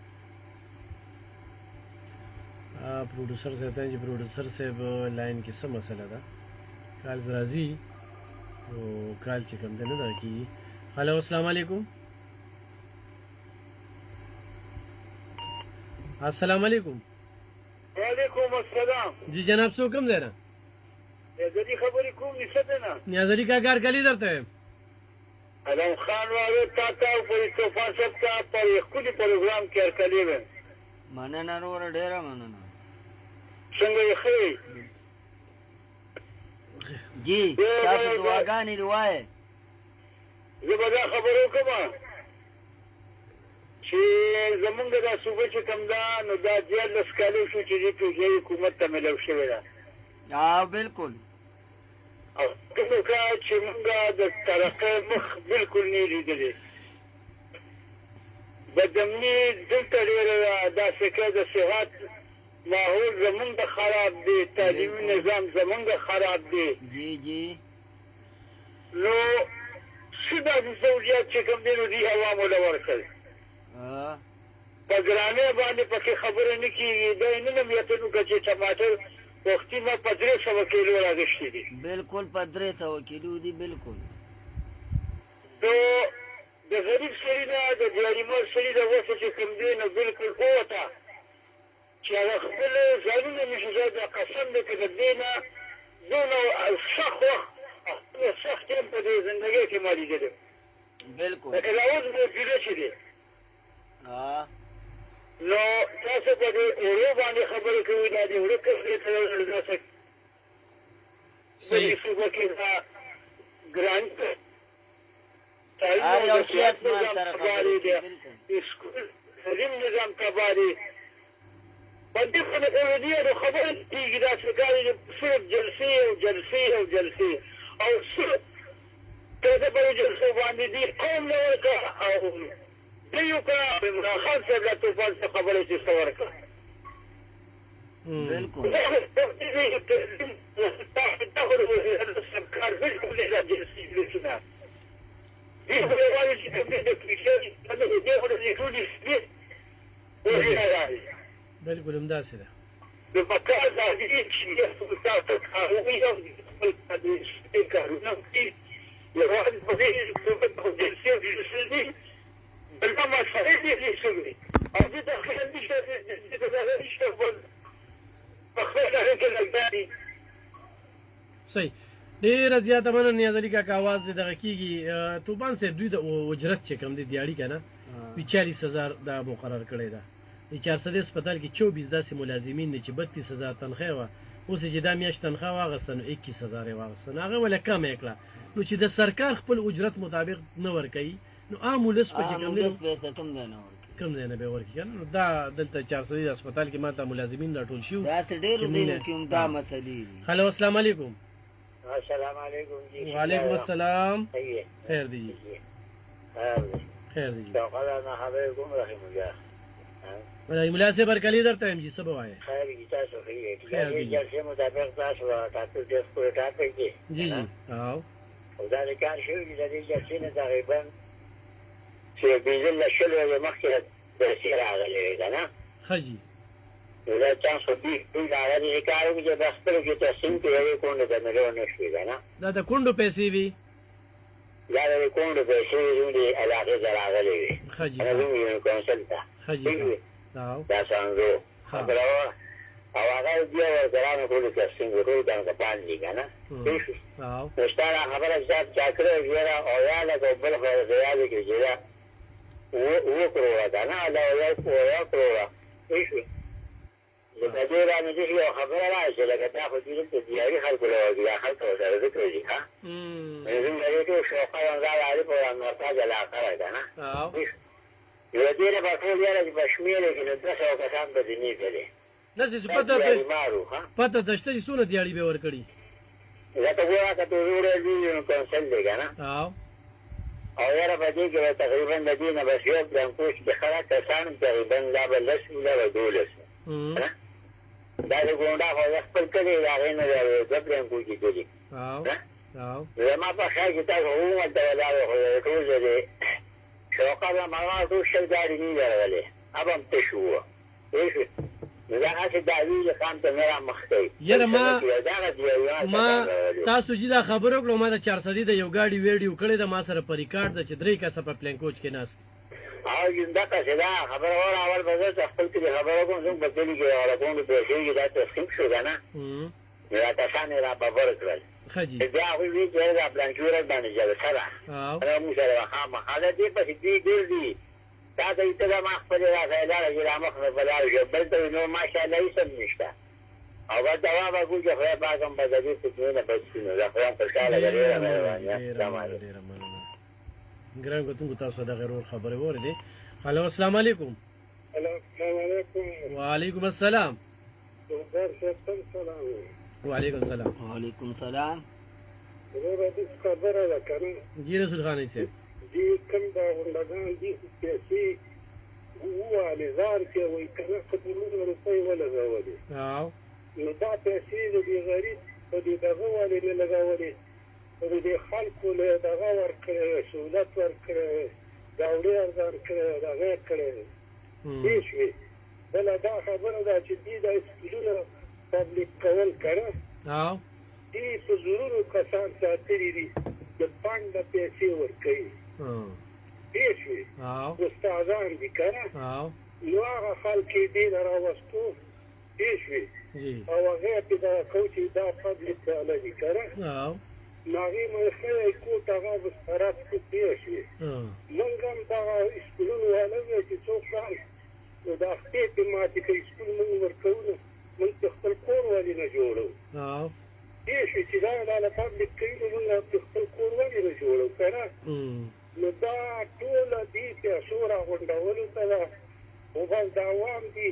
پروډوسر صاحب ته چې پروډوسر صاحب لاین کې څه مسله ده کال راځي او کال چې کوم دی نه ده کېږي هلو السلام علیکم السلام علیکم وعلیکم السلام جی جناب څوک کوم دی نه جدی خبرې کوم نشته نه نیاز علي کاکار کلی درته یم علم خان والے تا او پر طوفان صاحب ته پر خپل پروګرام کې ارکلې و مننه وروره ډېره مننه څنګه یې خیر جی تاسو دعاګانې ووایئ زه به دا خبره وکړم چې زمونږ دا صوبه چې کوم ده نو دا 14 کالو شو چې دې توجیه حکومت ته ملو شوې ده بالکل او کومه کار چې موږ د ترقۍ مخ بالکل نه لیدلې بدمني دلته ډېره داسې که د صحت ماحول زمونږ خراب دی تعلیمي نظام زمونږ خراب دی جی جی نو څه داسې سهولیات چې کوم دی نو دې عوامو له ورکړي په ګرانۍ باندې پکې خبره نه کېږي دا یې نه نم یقین وکړه چې ټماټر وختي ما په 300 کیلو راغشتي دي بالکل په 300 کیلو دي بالکل نو د غریب سړي نه د جاریمال سړي د وسه چې کوم دی نو بالکل ووته چې هغه خپل ځانونه نشي زه د قسم دی که د دې نه دونه سخت وخت سخت ټیم په دې زندګۍ کې ما لیدلی بالکل لکه دا اوس موجوده چې دی نو تاسو په دې اوړو باندې خبرې کوئ دا د اوړو کسرې ته داسې بلې صوبه کې دا ګران هر یو شي اسمان سره خبرې کوي اسکول تعلیم نظام تباه دی په دې باندې دی نو خبرې کېږي داسې کار دی صرف جلسې او جلسې او جلسې او صرف ته د بلې جلسو باندې دی قوم نه ورکړه او دیو کا عمران خان صاحب له طوفان څخه خبرې چې څه ورکړه بالکل کار بالکل نه جلسې لسنه دی خو یوازې چې کوم دی د پیسې دی خو د ټولې سپې بالکل همداسې ده د پکار دا دي چې تاسو کاروي او خپل کارونه کوي یوازې په دې په جلسې کې بلکې ما سره دې شوی او دې داخل نشته دې دا نشته په خپل کې لګاري صحیح ډېره زیاته مننه نیاز علي کاکا اواز دې دغه کېږي طوفان صاحب دوی د اجرت چې کوم دی دیاړي که نه 40000 دا مقرر کړی ده د 400 هسپتال کې 24 داسې ملازمین دي چې 32000 تنخواه وه اوس چې دا میاشت تنخواه واخیسته نو 21000 یې واخیسته نو هغه ولې کمه یې کړه نو چې د سرکار خپل اجرت مطابق نه ورکوي نو عام ولس په چې کوم دی کوم ځای نه به ورکړي که نه نو دا دلته 400 هسپتال کې ما ته ملازمین راټول شي داسې ډېرو ځایونو کې هم دا مسلې دي. هلو السلام علیکم. السلام علیکم جی. وعلیکم السلام. صحیح ہے. خیر دی جی. خیر دی جی. خدا نه خبركم رحم الله. ملا سے برکلی درته ایم جی سبا وای. خیر کی تاسو خیر. خیر دی. جلسه مطابق تاسو تاسو د خپل ټاپک کې. جی جی. او دا د کار شوی د دې جلسې نه تقریبا چې بيزل شلو د مخکې د سیر راغلی ده نه. خجی. دا چانس دی ټول هغه دې کارو کې د خپل کې تاسو ته یو کوونه د مليون نشي ده نه. دا د کندو پیسې وی. دا د کوونه پیسې دې علاقه راغلی وي. خجی. انا زموږ کونسل ته. خجی. او دا څنګه خبره او هغه بیا ورته ټول تاسو ټول دا باندې کنه. او مستعار خبره ځات چاکره ویرا او یا له بل خبره زیاده کې جوړه و کړو دا نه لا یو کړو ایشو دا دې راځي چې یو خبره راځي لکه دا خو دې ته دیاري خلکو له وړي خلکو سره د کوي ها زه دې ته شو خو دا لري په مرتاج علاقه ده نه. او یو دې نه په ټول یاره چې بشمیره کې نو تاسو کسان به دې نه کړي نه څه پته دشته چې څونه دیاړي به ور کړی. دا ته وایي چې ته وروړې دې کونسل دی کنه. او یاره په دې کې تقریبا د دې نه بس یو بلانکوش کې خلک کسان تقریبا لا بل لسو لا دولس دا د ګونډا خو خپل کړي دا نه د بلانکوش کې دي. او ما په خیر کې تاسو ومه دا ولاړ خو ټول دې شوقه ما ټول شل داري نه درولې ابم تشو ایش دا هڅه د علی خان ته نه مخکې یره ما تاسو چې دا خبرو کړو ما د 400 د یو گاډي ویډیو کړی د ما سره په ریکارډ د چې درې کسه په پلین کوچ کې ناست او یندا که دا خبره اور اول به خپل کې خبرو کوم څنګه بدلی کې ولا کوم د پیسې کې دا تسخیم شو کنه دا تاسو نه را په ورکړل. خجی. دا خو وی چې دا بلانچور باندې جوړ سره او موږ سره خامخاله دې په دې ګرځي دا د ایتلا ما خپل راځي دا چې مخ نه بلار جو بل ته نو ماشاءالله یې سم نشته او دا جواب هغه چې خو باغم بدلې څه نه بچینو دا خو په شاله غریره مې وایي. ګران کوم تاسو دا غیر خبره وره دي. هلو السلام علیکم. السلام علیکم. وعلیکم السلام. وعلیکم السلام. وعلیکم السلام. خبره ده کنه. جی رسول خان صاحب. دې کوم دا غونډګان دي چې هو لزار کې وي کنه خدمت روپۍ ولګولې. نو دا پیسې د غریب په دې دغه ولې نه لګولې په دې خلکو له دغه ورکړې سہولت ورکړې داوړې ارزان کړې دغه کړې هیڅ وي بل دا خبره ده چې دې د اسکولونو پبلیک کول کړه دې په زورونو کسان ساتلي دي د بانک د پیسې ورکوي هیڅ وي استادان دي کنه نو هغه خلک دې راوستو هیڅ وي او هغه په دا کوچي دا پبلیک ډاله دي کنه ناغي مې خلای کو تاغه بسرات کې پیښې موږ هم دا اسکولونو ولې چې څو کال نو دا خپې ماته کې اسکول موږ ورکوو موږ خپل کور ولې نه جوړو پیښې چې دا د پبلیک کې موږ خپل کور ولې نه جوړو کنه نو دا ټول دې چې شورا غونډولو ته او بل دا وام دي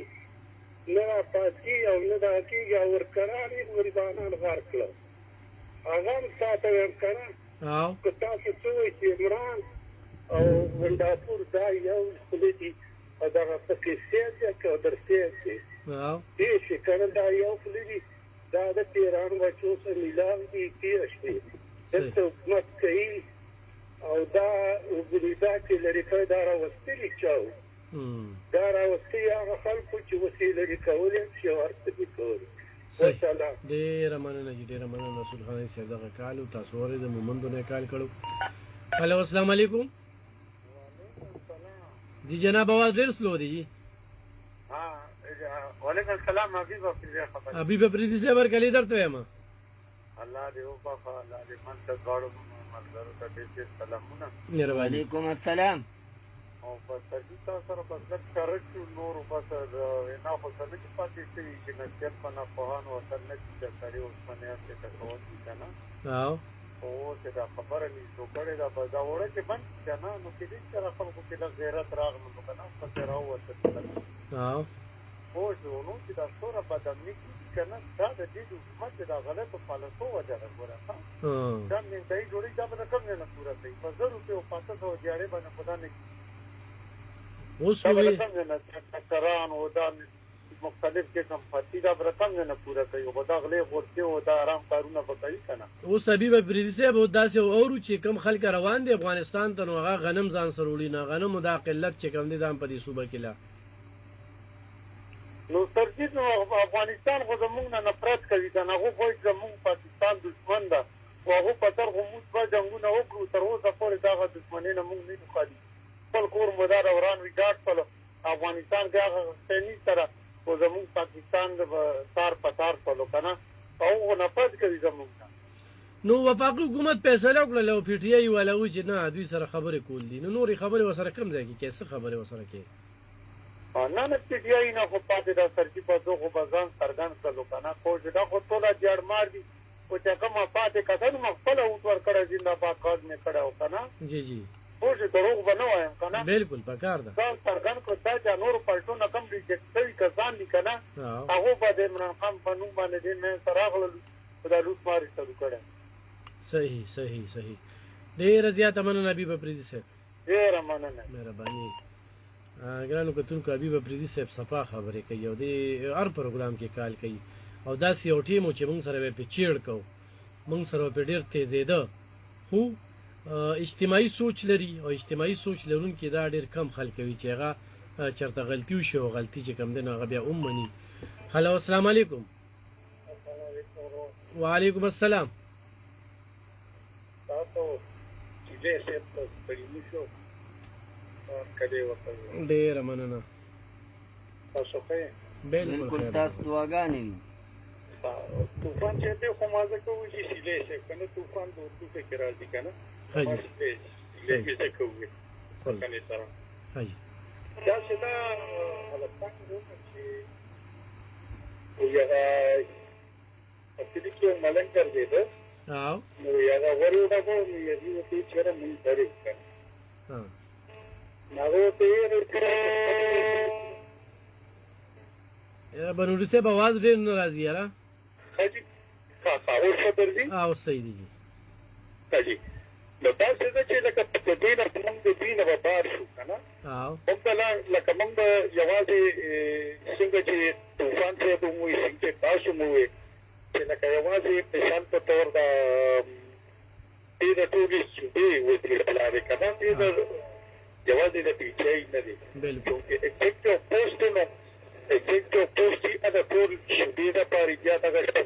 نه پاتې او نه دا کېږي او ورکرانې غریبانان غار کړو هغه هم ساته یم کنه که تاسو څه وایي چې عمران او ونډاپور دا یو خولې دي او دغه پکې سیټ دی که درسیټ دی دې شي کنه دا یو خولې دي دا د پیران بچو سره میلاو دي تېره شوې دلته حکومت کوي او دا وګړي چې لرې کړی دا راوستلي چا و دا راوستي هغه خلکو چې وسې لرې کولې چې ورته دي کولې ډېره مننه جي ډېره مننه رسول خان صاحب دغه کال او تاسو ورې د مومندو نه کال کړو. هلو السلام علیکم. جی جناب आवाज ډېر سلو دی جی. وعلیکم السلام حبیب افریدی خبر حبیب افریدی صاحب ورکلی درته یم الله دې وبخښه الله دې من ته غواړم ملګرو ته دې سلامونه. وعلیکم السلام. او په تاسو سره په ځکه کارچو نور په تاسو نه خو څه نه پاتې شي چې نه څه په نه په هان او څه نه چې سړی اوس باندې څه کوي کنه او چې دا خبره نه شو کړې دا په دا وړه کې بند کنه نو کې دې سره خلکو کې د غیرت راغلو نو کنه په سره راوته او او نو چې دا څوره بدامني کنه دا د دې حکومت دا غلطه پالیسو وجه ده ګوره ها دا نه دای جوړی دا به کوم نه پورا کوي په 1000 روپیو 500 دیاړي باندې خدا نه اوس دا وی کوم نه تکران او دا مختلف قسم پتی دا رقم نه پورا کوي او دا غلې ورته او دا آرام کارونه وکړي کنه اوس حبیب پریدي صاحب داسې اورو چې کم خلک روان دي افغانستان ته نو هغه غنم ځان سره وړي نه غنم دا قلت چې کم دي ځان په دې صوبه کې لا نو ترجیح نو افغانستان خو زمونږ نه نفرت کوي دا نه غو زمونږ پاکستان دشمن ده او هغه په تر غو موږ به جنگونه وکړو تر اوسه پورې دا دښمنۍ نه موږ نه خالي خپل کور مدار اوران وی ګاټ په افغانستان کې هغه سني سره او زمونږ پاکستان د تار پتار په لوکنه او نفرت کوي زمونږ نو وفاقي حکومت فیصله وکړه او پی ټی آی والا و چې نه دوی سره خبرې کول دي نو نورې خبرې وسره کم ځای کې څه خبرې وسره کې نه نه پی ټی آی نه خو پاتې دا سرکی په دوه بازان سرګان کلو کنه خو دا خو ټوله جړ مار دي او چې کومه پاتې کتل مخفل او ور کړه زنده باد کار نه کړه کنه جی جی خو چې دروغ بنوایم کنه بالکل پکار ده دا سرګان کو دا چې نور پټونه کم ریجکټ کوي کسان دي کنه هغه په دې عمران خان په نوم باندې دې مې سراغل دا لوټ ماري شروع کړه صحیح صحیح صحیح ډیر زیات مننه حبیب پریدي صاحب ډیر مننه مهرباني ګرانو کتونکو حبیب پریدي صاحب صفا خبرې کوي او د هر پروګرام کې کال کوي او داسې یو ټیم چې موږ سره په چیړ کو موږ سره په ډیر تیزېده خو اجتماعي سوچ لري او اجتماعي سوچ لرونکي دا ډیر کم خلک وي چې هغه چرته غلطي وشي او غلطي چې کم دین هغه بیا ومني هلو السلام علیکم وعلیکم السلام تاسو چې دې سپ پرېمو شو کله وکړو ډیر مننه تاسو ښه بالکل تاسو دعاګانې طوفان چې ته خو مازه کوي چې سیلې شه کنه طوفان د اردو کې راځي کنه سیلې کې کوي کنه سره هاي دا چې دا هلکان چې یو اصلي کې ملنګ کړی دی او نو یو ورو دا کوم یو دې چیرې مونږ درې کړ ها نو ته یې بنوري صاحب आवाज ډیر ناراضي یاره حاجی او خبر دي او صحیح دي حاجی نو تاسو چې لکه په دې نه موږ د دې نه بار شو کنه او مثلا لکه موږ یوازې څنګه چې طوفان ته د موږ څنګه تاسو موږ چې لکه یوازې په شان په تور دا دې د ټولې چې وې دې بلاره کنه دې یوازې د پیچې نه دي بالکل ایکټیو پوسټ نو ایکټیو پوسټ اته ټول دې د پاره بیا دا څه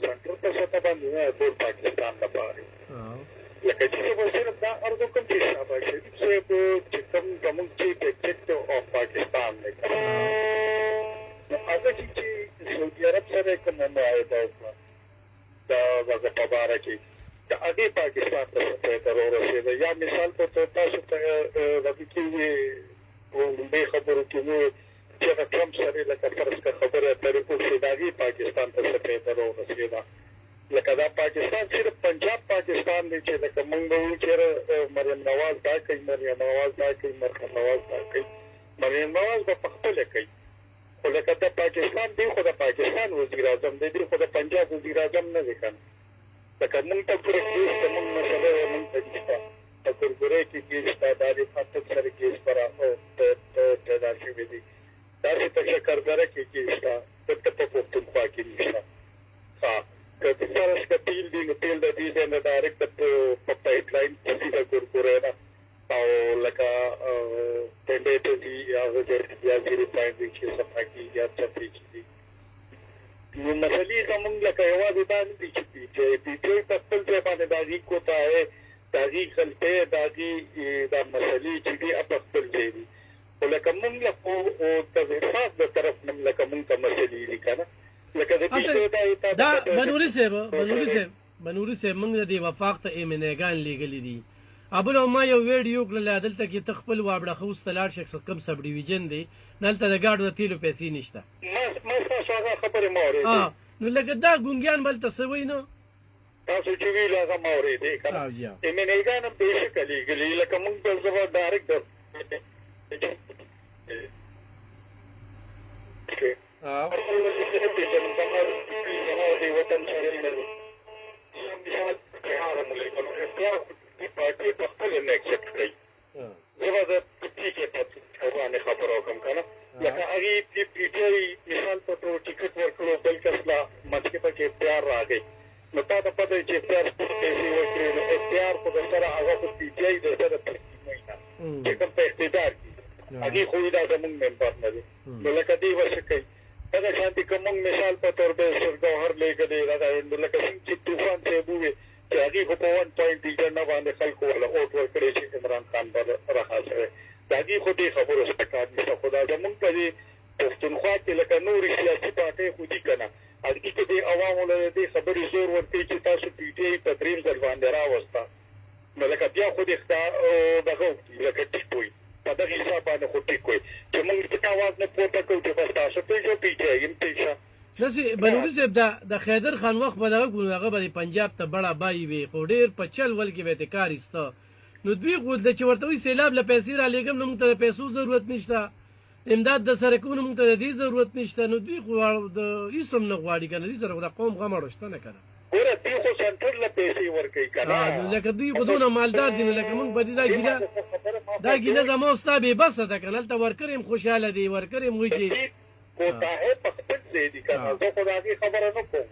سنټر ته څه باندې نه ټول پاکستان د پاره او لکه چې په صرف دا ارزو کوم چې شابه شي چې په کوم کوم چې ایکټیو او پاکستان نه هغه چې سعودي عرب سره کوم معاهده وکړه دا هغه په اړه چې دا هغه پاکستان ته ضرورت رسیدي یا مثال په توګه تاسو ته وکړي چې به خبرو کې چې ټرمپ سره لکه فرض کا خبره ترې په سیداګي پاکستان ته ضرورت رسیدي لکه دا پاکستان صرف پنجاب پاکستان دی چې لکه موږ وایو چې مریم نواز دا کوي مریم نواز دا کوي مریم نواز دا کوي مریم نواز په خپل کوي خو لکه دا پاکستان دی خو د پاکستان وزیر اعظم دی خو د پنجاب وزیر اعظم نه دی کنه لکه موږ ته پرې چې موږ مسله موږ ته دي په ګورګورې کې چې ستاسو د فاتح سره کې سره او ته دا شي دي دا چې ته کارګر کې چې ستاسو ته په پښتونخوا کې نشته ها که سره سکتیل دی نو تیل د دې نه ډایرکټ په پایپ لاین چې دا ګورګورې نه او لکه ټنډې ته دی هغه چې یا چې پایپ کې صفه کې یا څه کې نو مسلې زمونږ لکه یوازې دا نه دي چې پیټوي په خپل ځای باندې داغي کوتا ہے داغي خلطه داغي دا مسلې چې دي په خپل ځای دي ولکه موږ له او د حساب د طرف موږ لکه موږ ته مسلې دي کنه لکه د پیټوي دا بنوري صاحب موږ د وفاق ته ایمنګان لګلې دي ابل ما یو ویډیو کړل دلته کې تخپل وابړه خوست لاړ شخص کم سب ډیویژن دی نلته د گاډو د تیلو پیسې نشته ما تاسو هغه خبره موري نو لکه دا ګونګیان بل تسوي نو تاسو چې ویل هغه ما اورېدې که او نه جی امیلیګان هم بېشکه لېږلي لکه موږ ته زه به ډایرکټ او وطن سره پارټي په خپله نه اکسپټ کوي زه به د پي کې په باندې خبره وکړم که نه لکه هغې د پي ټي آی مثال په توګه ټکټ ورکړو بل کس لا منځکې پکې اختیار راغی نو تا ته پته چې اختیار پیسې ورکړي نو اختیار خو د سره هغه په پي ټي آی د سره چې کوم په اقتدار کې هغې خو دا زمونږ ممبر نه دی نو لکه دې به څه کوي دغه شانتې که موږ مثال په طور به سرګوهر لېږلی دغه نو لکه څنګه چې طوفان صاحب وویل چې هغې خو په 1.8 نه باندې خلکو وله اوټ ورکړی چې عمران خان به رها شوی د هغې خو دې خبرو څخه کار نشته خو دا زمونږ په دې پښتونخوا کې لکه نورې سیاسي پارټۍ خو دي که نه هغې کې دې عوامو له دې خبرې زور ورکوي چې تاسو پي ټي آی په درېیم ځل باندې راوسته نو لکه بیا خو دې دغه وکړي لکه ټیک وي په دغه حساب باندې خو ټیک وي چې موږ پکې اواز نه پورته کوو چې بس تاسو پېژو پي ټي آی هم پېژه داسې بنوري صاحب د خیدر خان وخت به دغه کړو هغه به د پنجاب ته بړه بای وي خو ډېر په چل ول کې به یې کار ایسته نو دوی خو د چې ورته وایي سیلاب له پیسې رالېږم نو موږ ته د پیسو ضرورت نشته امداد د سرکونو موږ ته د دې ضرورت نشته نو دوی خو د هېڅ هم نه غواړي که نه دوی سره خو د قوم غمړو شته نه که نه ګوره دوی خو سنټر له پیسې ورکوي که نه لکه دوی خو دونه مالدار دي نو لکه موږ به دې دا ګیله زما او ستا بې بسه ده که نه هلته ورکر یم خوشحاله دی ورکر یم وایي چې کوتاهۍ په خپل ځای دي که نه زه خو د هغې خبره نه کوم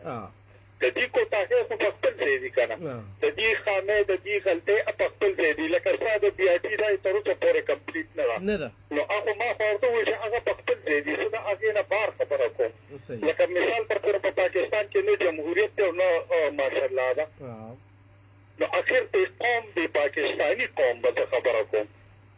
د دې کوتاهۍ خو په خپل ځای دي که نه د دې خامۍ د دې غلطۍ په خپل ځای دي لکه ستا د بي آر ټي دا تر اوسه پورې کمپلیټ نه ده نو هغه ما خو ورته وویل چې هغه په خپل ځای دي زه د هغې نه بار خبره کوم لکه مثال په طور په پاکستان کې نه جمهوریت دی او نه ماشاءالله ده نو اخر د قوم د پاکستاني قوم به زه خبره کوم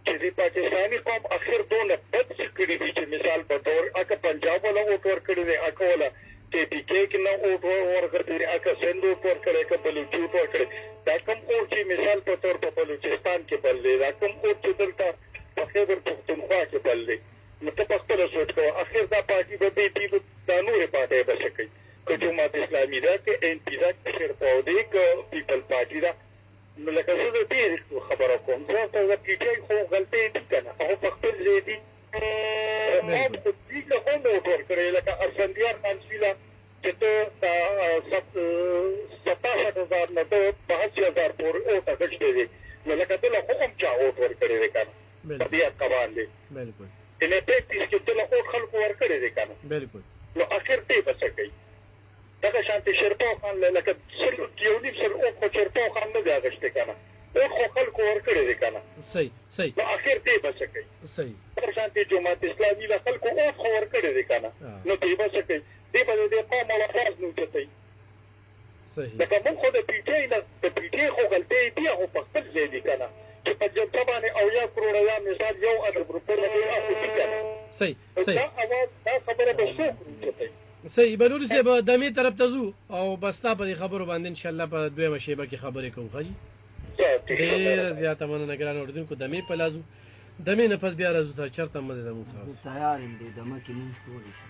چې د پاکستاني قوم اخر دونه بد څه کړي دي چې مثال په طور اکه پنجاب وله اوټ ورکړی دی اکه وله کې پي کې کې نه اوټ ورکړی دی اکه سند اوټ ورکړی اکه بلوچي اوټ ورکړی دا کوم اوټ چې مثال په طور په بلوچستان کې بل دی دا کوم اوټ چې دلته په خیبر پښتونخوا کې بل دی نو ته په خپله سوچ کوه اخر دا پارټي به بې پي دا نورې پارټۍ به څه کوي که جماعت اسلامي ده که ان پي ده که شیرپاو دی که پیپل پارټي ده نو لکه زه د دې خبره کوم زه ورته د پي ټي آی خو غلطۍ دي که نه هغه په خپل ځای دي قوم خو دوی له هم اوټ ورکړی لکه اسفندیار خانسي له چې ته 67,000 نه ته 82,000 پورې اوټ اخیستی دی نو لکه ده له خو هم چا اوټ ورکړی دی که نه په دې حقه باندې ان پریکټس کې ده له اوټ خلکو ورکړی دی که نه نو اخر دې به څه کوي دغه شانتې شیرپاو خان لکه یو نیم سل اوټ خو شیرپاو خان نه دی اخیستی که نه اوټ خو خلکو ورکړی دی که نه نو اخر دې به څه کوي دغه شانتې جماعت اسلامي له خلکو اوټ خو ورکړی دی که نه نو دې به څه کوي دې به د دې قوم اواز نه اوچتوي لکه موږ خو د پي ټي آی نه د پي ټي آی خو غلطۍ دي هغو په خپل ځای دي که نه چې په جلسه باندې 80 کروړه یا مثال 1 ارب روپۍ لګوي هغه دي که نه دا اواز دا خبره به څوک اوچتوي صحیح بنوري صاحب دمې طرف ته ځو او بس تا په دې خبرو باندې انشاءالله په دویمه شیبه کې خبرې کوو ښه جي ډېره زیاته مننه ګرانو اورېدونکو دمې په لازو دمې نه پس بیا راځو ته چېرته مه ځې زموږ سره تیار یم دې دمه کې مونږ کولی شو